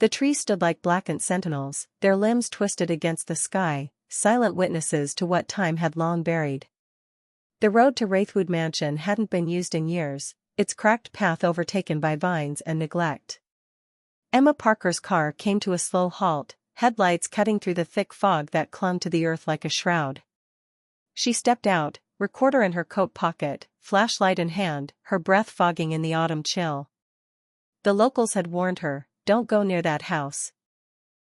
The trees stood like blackened sentinels, their limbs twisted against the sky, silent witnesses to what time had long buried. The road to Wraithwood Mansion hadn't been used in years, its cracked path overtaken by vines and neglect. Emma Parker's car came to a slow halt, headlights cutting through the thick fog that clung to the earth like a shroud. She stepped out, recorder in her coat pocket, flashlight in hand, her breath fogging in the autumn chill. The locals had warned her, "Don't go near that house."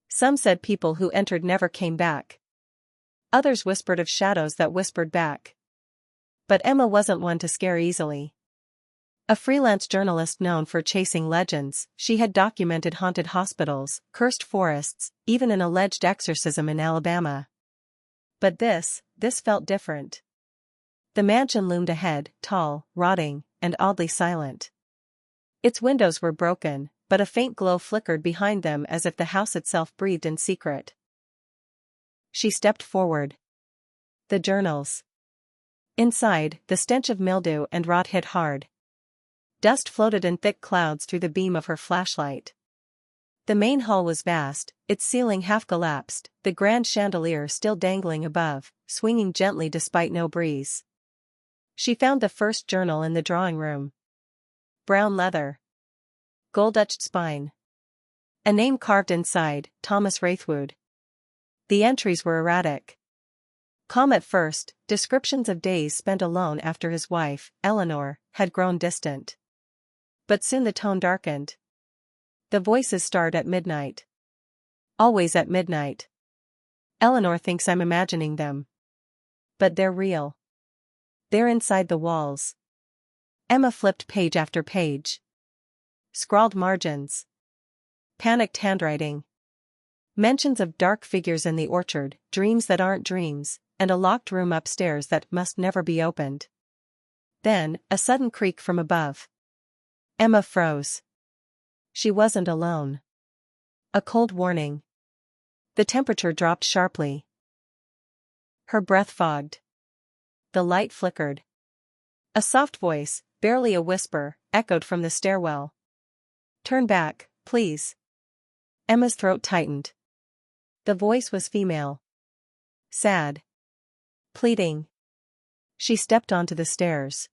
Some said people who entered never came back. Others whispered of shadows that whispered back. But Emma wasn't one to scare easily. A freelance journalist known for chasing legends, she had documented haunted hospitals, cursed forests, even an alleged exorcism in Alabama. But this felt different. The mansion loomed ahead, tall, rotting, and oddly silent. Its windows were broken, but a faint glow flickered behind them as if the house itself breathed in secret. She stepped forward. The journals. Inside, the stench of mildew and rot hit hard. Dust floated in thick clouds through the beam of her flashlight. The main hall was vast, its ceiling half collapsed, the grand chandelier still dangling above, swinging gently despite no breeze. She found the first journal in the drawing room. Brown leather. Gold-etched spine. A name carved inside, Thomas Wraithwood. The entries were erratic. Calm at first, descriptions of days spent alone after his wife, Eleanor, had grown distant. But soon the tone darkened. The voices start at midnight. Always at midnight. Eleanor thinks I'm imagining them. But they're real. They're inside the walls. Emma flipped page after page. Scrawled margins. Panicked handwriting. Mentions of dark figures in the orchard, dreams that aren't dreams, and a locked room upstairs that must never be opened. Then, a sudden creak from above. Emma froze. She wasn't alone. A cold warning. The temperature dropped sharply. Her breath fogged. The light flickered. A soft voice, barely a whisper, echoed from the stairwell. "Turn back, please." Emma's throat tightened. The voice was female. Sad. Pleading. She stepped onto the stairs.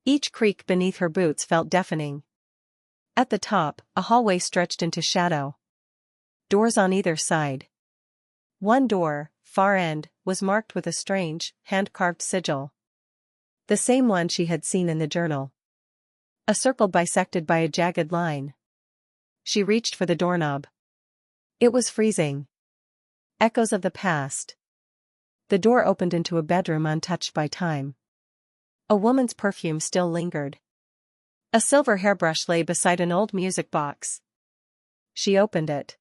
Each creak beneath her boots felt deafening. At the top, a hallway stretched into shadow. Doors on either side. One door, far end, was marked with a strange, hand-carved sigil. The same one she had seen in the journal. A circle bisected by a jagged line. She reached for the doorknob. It was freezing. Echoes of the past. The door opened into a bedroom untouched by time. A woman's perfume still lingered. A silver hairbrush lay beside an old music box. She opened it.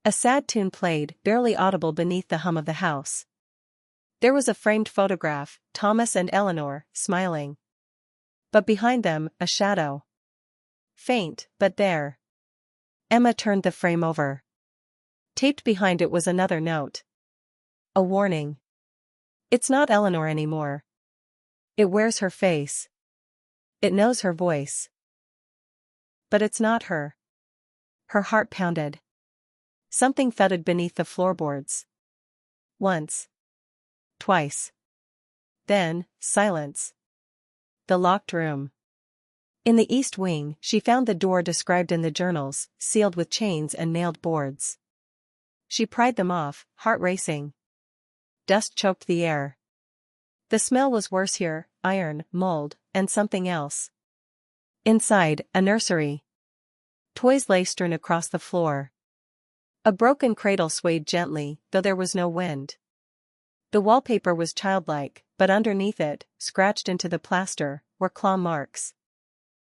A sad tune played, barely audible beneath the hum of the house. There was a framed photograph, Thomas and Eleanor, smiling. But behind them, a shadow. Faint, but there. Emma turned the frame over. Taped behind it was another note. A warning. It's not Eleanor anymore. It wears her face. It knows her voice. But it's not her. Her heart pounded. Something thudded beneath the floorboards. Once. Twice. Then, silence. The locked room. In the east wing, she found the door described in the journals, sealed with chains and nailed boards. She pried them off, heart racing. Dust choked the air. The smell was worse here, iron, mold, and something else. Inside, a nursery. Toys lay strewn across the floor. A broken cradle swayed gently, though there was no wind. The wallpaper was childlike, but underneath it, scratched into the plaster, were claw marks.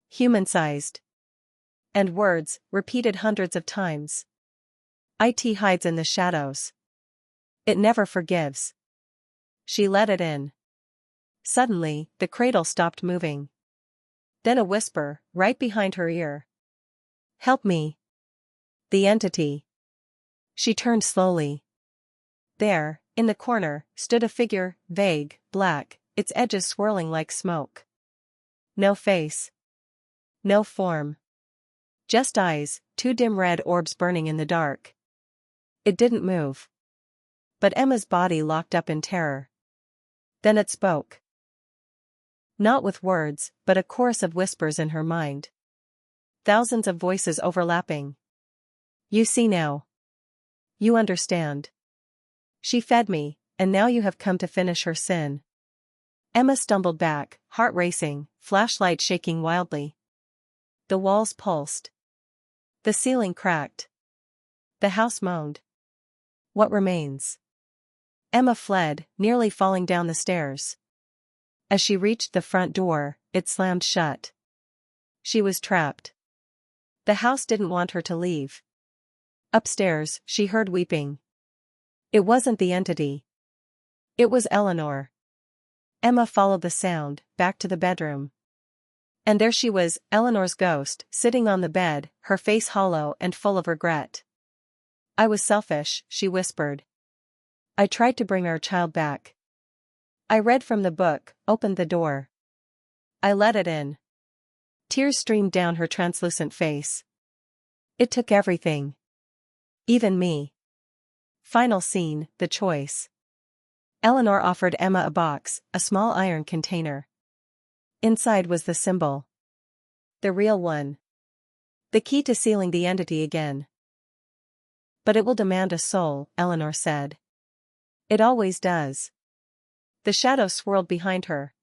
Human-sized. And words, repeated hundreds of times. "It hides in the shadows. It never forgives." She let it in. Suddenly, the cradle stopped moving. Then a whisper, right behind her ear. "Help me." The entity. She turned slowly. There, in the corner, stood a figure, vague, black, its edges swirling like smoke. No face. No form. Just eyes, two dim red orbs burning in the dark. It didn't move. But Emma's body locked up in terror. Then it spoke. Not with words, but a chorus of whispers in her mind. Thousands of voices overlapping. You see now. You understand. She fed me, and now you have come to finish her sin. Emma stumbled back, heart racing, flashlight shaking wildly. The walls pulsed. The ceiling cracked. The house moaned. What remains? Emma fled, nearly falling down the stairs. As she reached the front door, it slammed shut. She was trapped. The house didn't want her to leave. Upstairs, she heard weeping. It wasn't the entity. It was Eleanor. Emma followed the sound, back to the bedroom. And there she was, Eleanor's ghost, sitting on the bed, her face hollow and full of regret. I was selfish, she whispered. I tried to bring our child back. I read from the book, opened the door. I let it in. Tears streamed down her translucent face. It took everything. Even me. Final scene, the choice. Eleanor offered Emma a box, a small iron container. Inside was the symbol. The real one. The key to sealing the entity again. But it will demand a soul, Eleanor said. It always does. The shadow swirled behind her.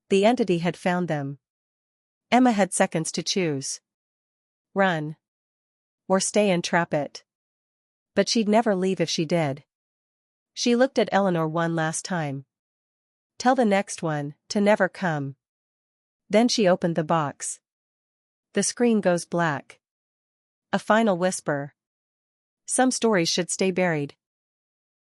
The entity had found them. Emma had seconds to choose. Run. Or stay and trap it. But she'd never leave if she did. She looked at Eleanor one last time. Tell the next one to never come. Then she opened the box. The screen goes black. A final whisper. Some stories should stay buried.